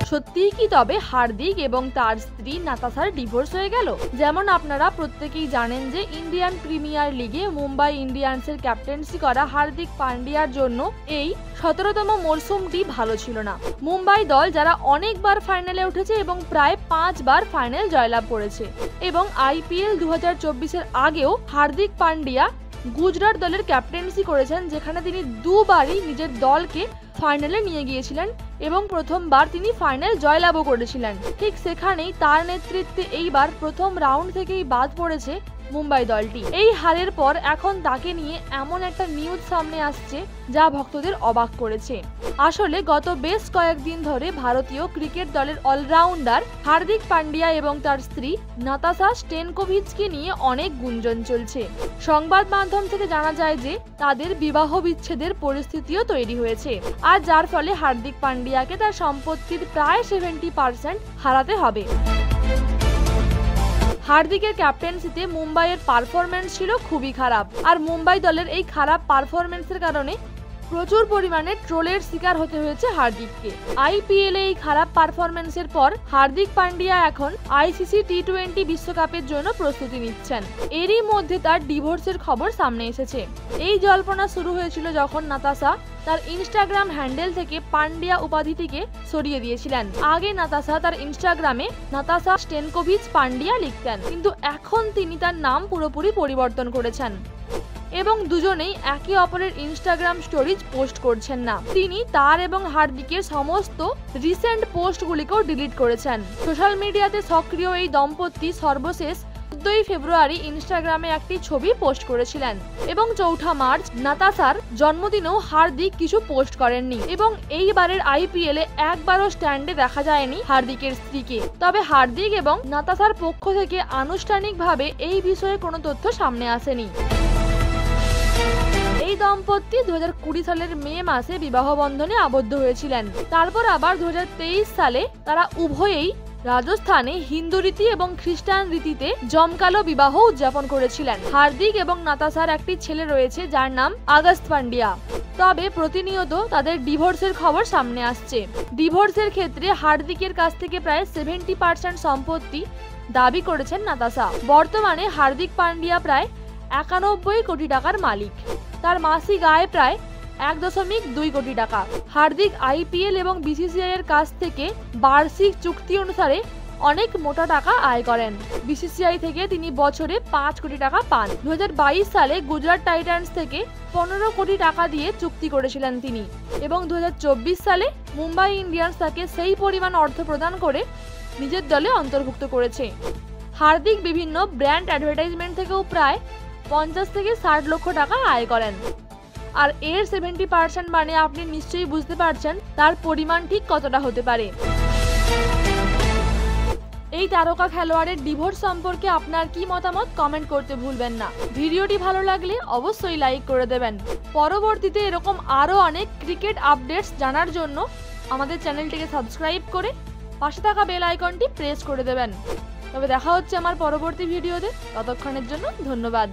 সত্যিই কি তবে হার্দিক এবং তার স্ত্রী নাতাশার ডিভোর্স হয়ে গেল? যেমন আপনারা প্রত্যেকেই জানেন যে ইন্ডিয়ান প্রিমিয়ার লিগে মুম্বাই ইন্ডিয়ান্সের ক্যাপ্টেন্সি করা হার্দিক পান্ডিয়ার জন্য এই 17তম মরশুমটি ভালো ছিল না। মুম্বাই দল যারা অনেকবার ফাইনালে উঠেছে এবং প্রায় 5 বার ফাইনাল জয়লাভ করেছে এবং IPL 2024-এর আগেও হার্দিক পান্ডিয়া গুজরাট দলের ক্যাপ্টেন্সি করেছেন, যেখানে তিনি দুবারই নিজের দলকে ফাইনালে নিয়ে গিয়েছিলেন এবং প্রথমবার তিনি ফাইনাল জয়লাভও করেছিলেন। ঠিক সেখানেই তার নেতৃত্বে এইবার প্রথম রাউন্ড থেকেই বাদ পড়েছে মুম্বাই দলটি। এই হারের পর এখন তাকে নিয়ে এমন একটা নিউজ সামনে আসছে যা ভক্তদের অবাক করেছে। আসলে গত বেশ কয়েকদিন ধরে ভারতীয় ক্রিকেট দলের অলরাউন্ডার হার্দিক পান্ডিয়া এবং তার স্ত্রী নাতাশা স্টেনকোভিচকে নিয়ে অনেক গুঞ্জন চলছে। সংবাদ মাধ্যম থেকে জানা যায় যে তাদের বিবাহ বিচ্ছেদের পরিস্থিতিও তৈরি হয়েছে, আর যার ফলে হার্দিক পান্ডিয়াকে তার সম্পত্তির প্রায় 70% হারাতে হবে। হার্দিকের ক্যাপ্টেন্সিতে মুম্বাইয়ের পারফরম্যান্স ছিল খুবই খারাপ, আর মুম্বাই দলের এই খারাপ পারফরম্যান্সের কারণে প্রচুর পরিমাণে ট্রোলের শিকার হতে হয়েছে হার্দিককে। IPL এই খারাপ পারফরম্যান্সের পর হার্দিক পান্ডিয়া এখন ICC T20 বিশ্বকাপের জন্য প্রস্তুতি নিচ্ছেন। এরই মধ্যে তার ডিভোর্সের খবর সামনে এসেছে। এই জল্পনা শুরু হয়েছিল যখন নাতাশা তার ইনস্টাগ্রাম হ্যান্ডেল থেকে পান্ডিয়া উপাধিটিকে সরিয়ে দিয়েছিলেন। আগে নাতাশা তার ইনস্টাগ্রামে নাতাশা স্টেনকোভিচ পান্ডিয়া লিখতেন, কিন্তু এখন তিনি তার নাম পুরোপুরি পরিবর্তন করেছেন এবং দুজনেই একে অপরের ইনস্টাগ্রাম স্টোরিজ পোস্ট করছেন না। তিনি তার এবং হার্দিকের সমস্ত রিসেন্ট পোস্টগুলিকেও ডিলিট করেছেন। সোশ্যাল মিডিয়াতে সক্রিয় এই দম্পতি সর্বশেষ 14 ফেব্রুয়ারি ইনস্টাগ্রামে একটি ছবি পোস্ট করেছিলেন এবং 4 মার্চ নাতাশার জন্মদিনেও হার্দিক কিছু পোস্ট করেননি এবং এইবারের IPL এ একবারও স্ট্যান্ডে দেখা যায়নি হার্দিকের স্ত্রীকে। তবে হার্দিক এবং নাতাশার পক্ষ থেকে আনুষ্ঠানিকভাবে এই বিষয়ে কোনো তথ্য সামনে আসেনি। এই দম্পতি 2020 সালের মে মাসে বিবাহ বন্ধনে আবদ্ধ হয়েছিলেন। তারপর আবার 2023 সালে তারা উভয়েই রাজস্থানে হিন্দু রীতি এবং খ্রিস্টান রীতিতে জমকালো বিবাহ উদযাপন করেছিলেন। হার্দিক এবং নাতাশার একটি ছেলে রয়েছে যার নাম আগস্ট পান্ডিয়া। তবে প্রতিনিয়ত তাদের ডিভোর্সের খবর সামনে আসছে। ডিভোর্সের ক্ষেত্রে হার্দিকের কাছ থেকে প্রায় 70% সম্পত্তি দাবি করেছেন নাতাশা। বর্তমানে হার্দিক পান্ডিয়া প্রায় 91 কোটি টাকার মালিক। তার মাসিক আয় প্রায় 1.2 কোটি টাকা। হার্দিক IPL এবং BCCI এর কাছ থেকে বার্ষিক চুক্তি অনুসারে অনেক মোটা টাকা আয় করেন। BCCI থেকে তিনি বছরে 5 কোটি টাকা পান। 2022 সালে গুজরাট টাইটান্স থেকে 15 কোটি টাকা দিয়ে চুক্তি করেছিলেন তিনি এবং 2024 সালে মুম্বাই ইন্ডিয়ান্স তাকে সেই পরিমাণ অর্থ প্রদান করে নিজের দলে অন্তর্ভুক্ত করেছে। হার্দিক বিভিন্ন ব্র্যান্ড অ্যাডভার্টাইজমেন্ট থেকেও প্রায় 50 থেকে 60 লক্ষ টাকা আয় করেন, আর এর 70% মানে আপনি নিশ্চয়ই বুঝতে পারছেন তার পরিমাণ ঠিক কতটা হতে পারে। এই তারকা খেলোয়াড়ের ডিভোর্স সম্পর্কে আপনার কি মতামত কমেন্ট করতে ভুলবেন না। ভিডিওটি ভালো লাগলে অবশ্যই লাইক করে দেবেন। পরবর্তীতে এরকম আরও অনেক ক্রিকেট আপডেটস জানার জন্য আমাদের চ্যানেলটিকে সাবস্ক্রাইব করে পাশে থাকা বেল আইকনটি প্রেস করে দেবেন। তবে দেখা হচ্ছে আমার পরবর্তী ভিডিওতে। ততক্ষণের জন্য ধন্যবাদ।